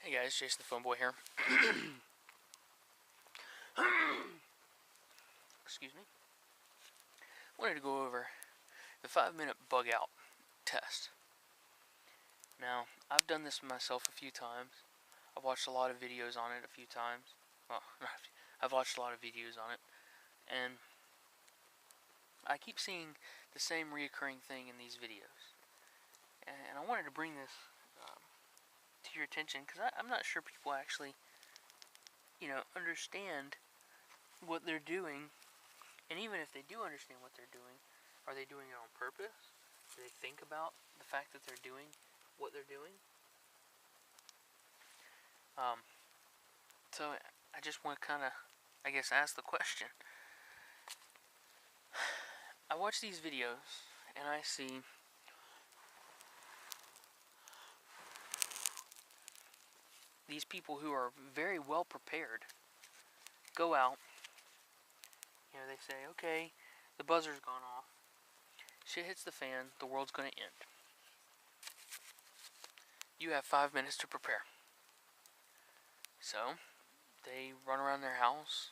Hey guys, Jason the Phone Boy here. Excuse me. Wanted to go over the 5-minute bug out test. Now, I've done this myself a few times. I've watched a lot of videos on it a few times. Well, I've watched a lot of videos on it. And I keep seeing the same reoccurring thing in these videos. And I wanted to bring this to your attention because I'm not sure people actually, understand what they're doing. And even if they do understand what they're doing, are they doing it on purpose? Do they think about the fact that they're doing what they're doing? So I just want to kind of, ask the question. I watch these videos and I see these people who are very well prepared go out. They say, okay, the buzzer's gone off. Shit hits the fan, the world's going to end. You have 5 minutes to prepare. So, they run around their house,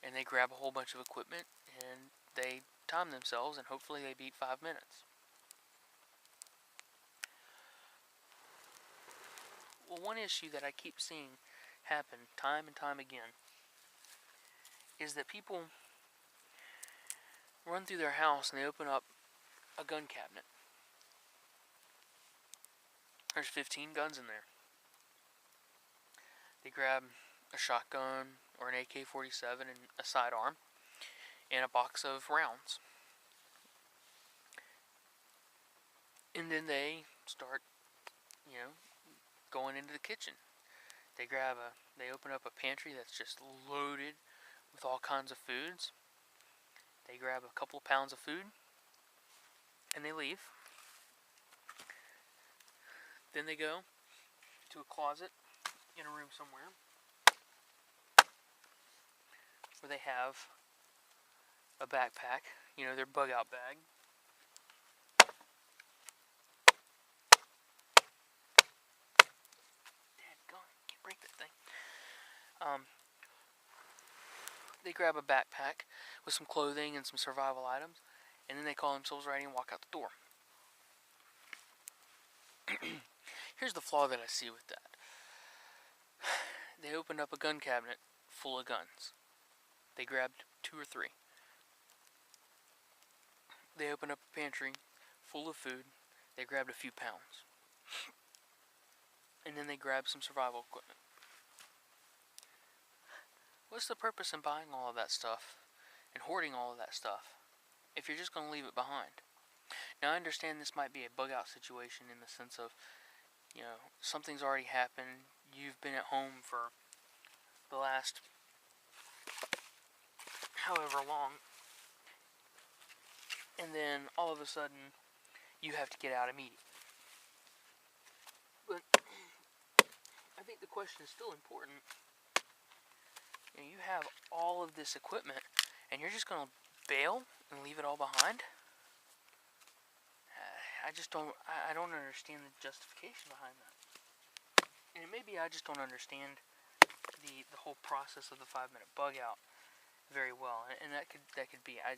and they grab a whole bunch of equipment, and they time themselves, and hopefully they beat 5 minutes. Well, one issue that I keep seeing happen time and time again is that people run through their house and they open up a gun cabinet. There's 15 guns in there. They grab a shotgun or an AK-47 and a sidearm and a box of rounds. And then they start, going into the kitchen. They open up a pantry that's just loaded with all kinds of foods. They grab a couple of pounds of food and they leave. Then they go to a closet in a room somewhere where they have a backpack, their bug out bag. Dadgone, can't break that thing. They grab a backpack with some clothing and some survival items, and then they call themselves ready and walk out the door. Here's the flaw that I see with that. They opened up a gun cabinet full of guns. They grabbed 2 or 3. They opened up a pantry full of food. They grabbed a few pounds. And then they grabbed some survival equipment. What's the purpose in buying all of that stuff and hoarding all of that stuff if you're just going to leave it behind? Now, I understand this might be a bug out situation in the sense of, something's already happened. You've been at home for the last however long, and then all of a sudden you have to get out immediately. But I think the question is still important. You have all of this equipment and you're just going to bail and leave it all behind? I don't understand the justification behind that. And maybe I just don't understand the whole process of the 5-minute bug out very well. And that could be. I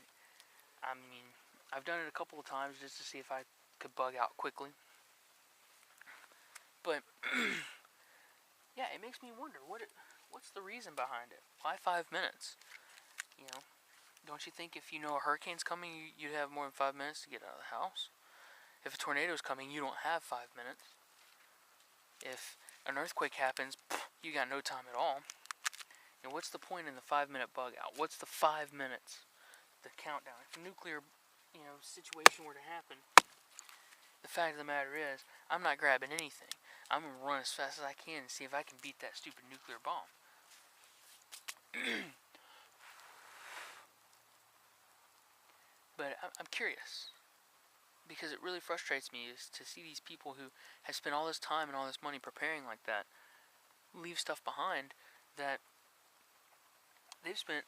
mean, I've done it a couple of times just to see if I could bug out quickly. But yeah, it makes me wonder what's the reason behind it? Why 5 minutes? Don't you think if a hurricane's coming, you'd have more than 5 minutes to get out of the house? If a tornado's coming, you don't have 5 minutes. If an earthquake happens, you got no time at all. What's the point in the 5-minute bug out? What's the 5 minutes? The countdown. If a nuclear, situation were to happen, the fact of the matter is, I'm not grabbing anything. I'm going to run as fast as I can and see if I can beat that stupid nuclear bomb. But I'm curious, because it really frustrates me is to see these people who have spent all this time and all this money preparing like that leave stuff behind that they've spent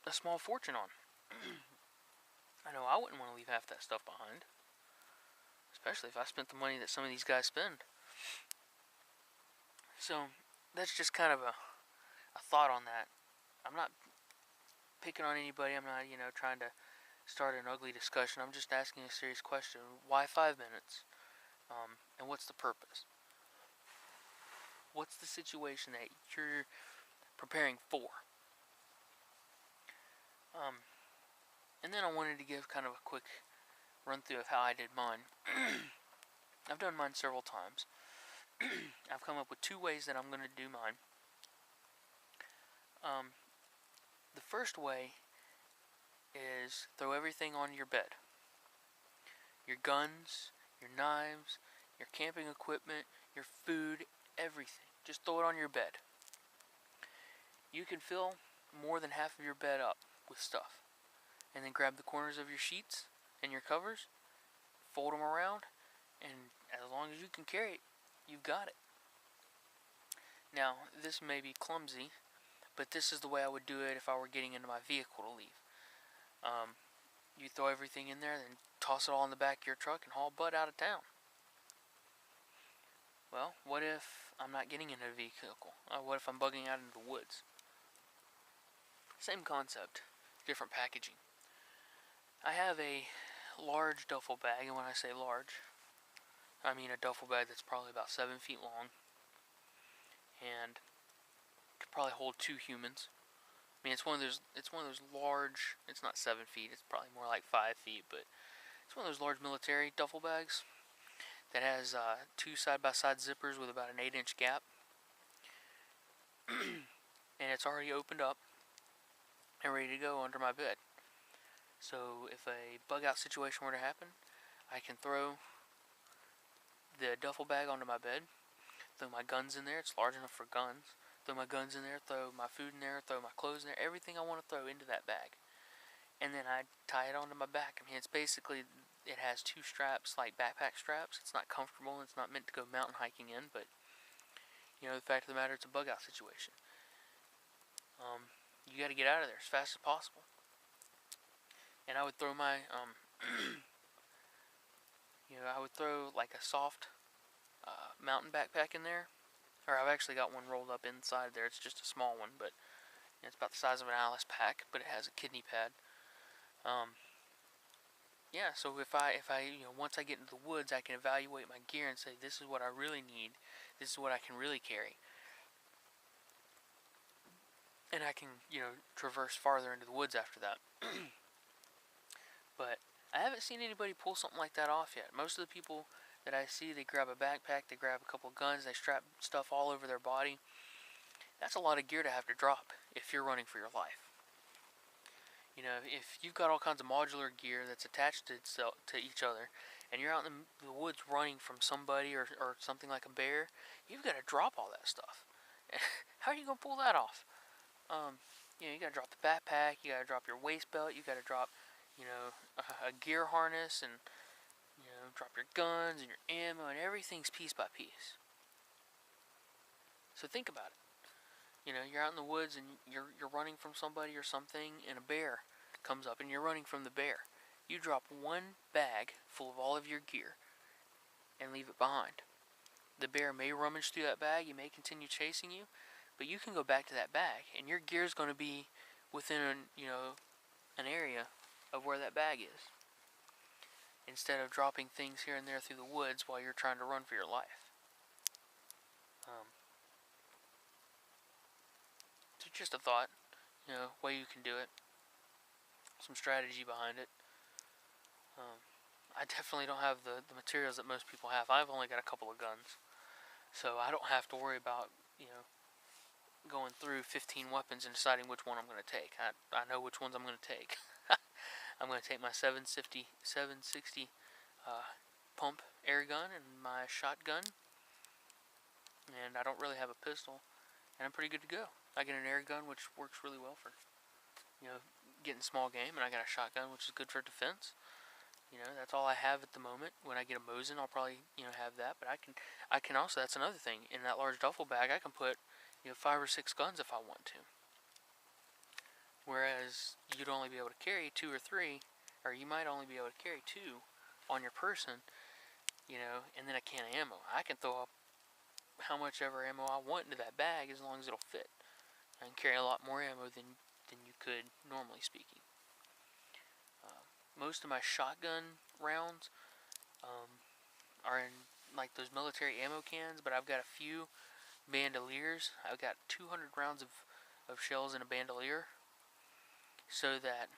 a small fortune on. I know I wouldn't want to leave half that stuff behind, especially if I spent the money that some of these guys spend. So that's just kind of a thought on that. I'm not picking on anybody. I'm not, trying to start an ugly discussion. I'm just asking a serious question. Why 5 minutes? And what's the purpose? What's the situation that you're preparing for? And then I wanted to give kind of a quick run through of how I did mine. I've done mine several times. I've come up with 2 ways that I'm going to do mine. The first way is throw everything on your bed. Your guns, your knives, your camping equipment, your food, everything. Just throw it on your bed. You can fill more than half of your bed up with stuff. And then grab the corners of your sheets and your covers, fold them around, and as long as you can carry it, you've got it. Now, this may be clumsy, but this is the way I would do it if I were getting into my vehicle to leave. You throw everything in there, then toss it all in the back of your truck and haul butt out of town. Well, what if I'm not getting into a vehicle? What if I'm bugging out into the woods? Same concept, different packaging. I have a large duffel bag, and when I say large, I mean a duffel bag that's probably about 7 feet long, and could probably hold 2 humans. I mean, it's one of those large. It's not 7 feet. It's probably more like 5 feet, but it's one of those large military duffel bags that has 2 side-by-side zippers with about an 8-inch gap, and it's already opened up and ready to go under my bed. So if a bug-out situation were to happen, I can throw the duffel bag onto my bed, throw my guns in there. It's large enough for guns. Throw my guns in there, throw my food in there, throw my clothes in there, everything I want to throw into that bag. And then I tie it onto my back. I mean, it's basically, it has 2 straps, like backpack straps. It's not comfortable, it's not meant to go mountain hiking in, but, the fact of the matter, it's a bug-out situation. You got to get out of there as fast as possible. And I would throw my, I would throw like a soft mountain backpack in there. Or I've actually got one rolled up inside there. It's just a small one, but it's about the size of an Alice pack, but it has a kidney pad. So if I once I get into the woods, I can evaluate my gear and say, this is what I really need. This is what I can really carry. And I can, traverse farther into the woods after that. But I haven't seen anybody pull something like that off yet. Most of the people that I see, they grab a backpack, they grab a couple of guns, they strap stuff all over their body. That's a lot of gear to have to drop if you're running for your life. If you've got all kinds of modular gear that's attached to each other, and you're out in the woods running from somebody or something like a bear, you've got to drop all that stuff. How are you going to pull that off? You got to drop the backpack, you got to drop your waist belt, you got to drop, a gear harness, and drop your guns and your ammo, and everything's piece by piece. So think about it. You're out in the woods and you're running from somebody or something, and a bear comes up and you're running from the bear. You drop one bag full of all of your gear and leave it behind. The bear may rummage through that bag, he may continue chasing you, but you can go back to that bag, and your gear is going to be within an area of where that bag is, instead of dropping things here and there through the woods while you're trying to run for your life. So just a thought, way you can do it, some strategy behind it. I definitely don't have the materials that most people have. I've only got a couple of guns, so I don't have to worry about, going through 15 weapons and deciding which one I'm going to take. I know which ones I'm going to take. I'm going to take my 760 pump air gun and my shotgun, and I don't really have a pistol, and I'm pretty good to go. I get an air gun, which works really well for, getting small game, and I got a shotgun, which is good for defense. That's all I have at the moment. When I get a Mosin, I'll probably, have that, but I can also, that's another thing, in that large duffel bag, I can put, 5 or 6 guns if I want to. Whereas, you'd only be able to carry 2 or 3, or you might only be able to carry 2 on your person, and then a can of ammo. I can throw up how much ever ammo I want into that bag as long as it'll fit. I can carry a lot more ammo than you could normally speaking. Most of my shotgun rounds are in like those military ammo cans, but I've got a few bandoliers. I've got 200 rounds of shells in a bandolier, so that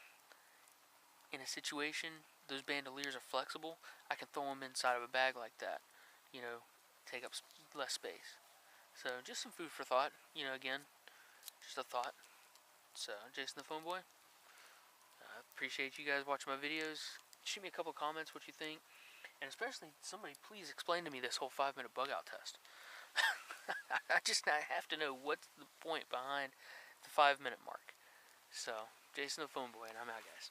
in a situation those bandoliers are flexible. I can throw them inside of a bag like that, you know, take up less space. So just some food for thought, you know, again, just a thought. So Jason the Phone Boy, appreciate you guys watching my videos. Shoot me a couple comments what you think, and especially somebody please explain to me this whole 5-minute bug out test. I have to know what's the point behind the 5-minute mark. So Jason the Phone Boy, and I'm out, guys.